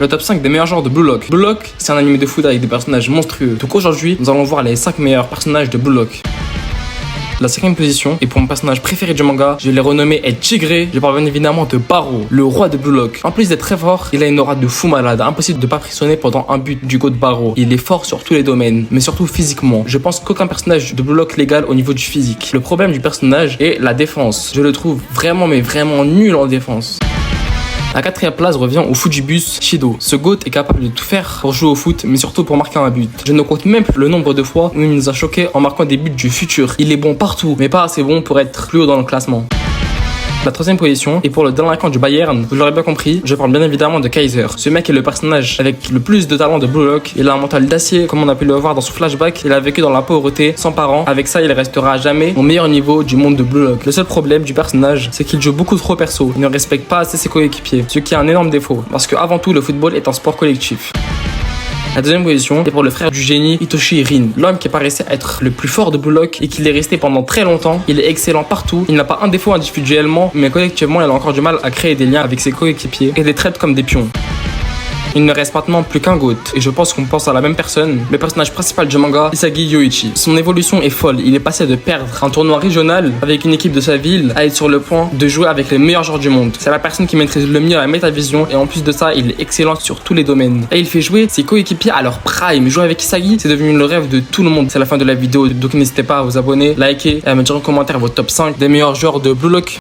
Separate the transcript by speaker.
Speaker 1: Le top 5 des meilleurs joueurs de Blue Lock. Blue Lock, c'est un anime de foot avec des personnages monstrueux. Donc aujourd'hui, nous allons voir les 5 meilleurs personnages de Blue Lock. La 5ème position, et pour mon personnage préféré du manga, je l'ai renommé El Tigre. Je parle bien évidemment de Barou, le roi de Blue Lock. En plus d'être très fort, il a une aura de fou malade, impossible de pas frissonner pendant un but du go de Barou. Il est fort sur tous les domaines, mais surtout physiquement. Je pense qu'aucun personnage de Blue Lock l'égale au niveau du physique. Le problème du personnage est la défense. Je le trouve vraiment nul en défense. La 4ème place revient au Fujibus Shido. Ce GOAT est capable de tout faire pour jouer au foot, mais surtout pour marquer un but. Je ne compte même plus le nombre de fois où il nous a choqué en marquant des buts du futur. Il est bon partout, mais pas assez bon pour être plus haut dans le classement. La 3ème position, et pour le délinquant du Bayern, vous l'aurez bien compris, je parle bien évidemment de Kaiser. Ce mec est le personnage avec le plus de talent de Blue Lock. Il a un mental d'acier, comme on a pu le voir dans son flashback. Il a vécu dans la pauvreté, sans parents. Avec ça, il restera à jamais au meilleur niveau du monde de Blue Lock. Le seul problème du personnage, c'est qu'il joue beaucoup trop perso. Il ne respecte pas assez ses coéquipiers, ce qui est un énorme défaut, parce que avant tout, le football est un sport collectif. La 2ème position est pour le frère du génie Hitoshi Rin, l'homme qui paraissait être le plus fort de Blue Lock et qui l'est resté pendant très longtemps. Il est excellent partout, il n'a pas un défaut individuellement, mais collectivement il a encore du mal à créer des liens avec ses coéquipiers et les traite comme des pions. Il ne reste maintenant plus qu'un GOAT, et je pense qu'on pense à la même personne, le personnage principal du manga, Isagi Yoichi. Son évolution est folle, il est passé de perdre un tournoi régional avec une équipe de sa ville à être sur le point de jouer avec les meilleurs joueurs du monde. C'est la personne qui maîtrise le mieux la métavision, et en plus de ça, il est excellent sur tous les domaines. Et il fait jouer ses coéquipiers à leur prime. Jouer avec Isagi, c'est devenu le rêve de tout le monde. C'est la fin de la vidéo, donc n'hésitez pas à vous abonner, liker et à me dire en commentaire votre top 5 des meilleurs joueurs de Blue Lock.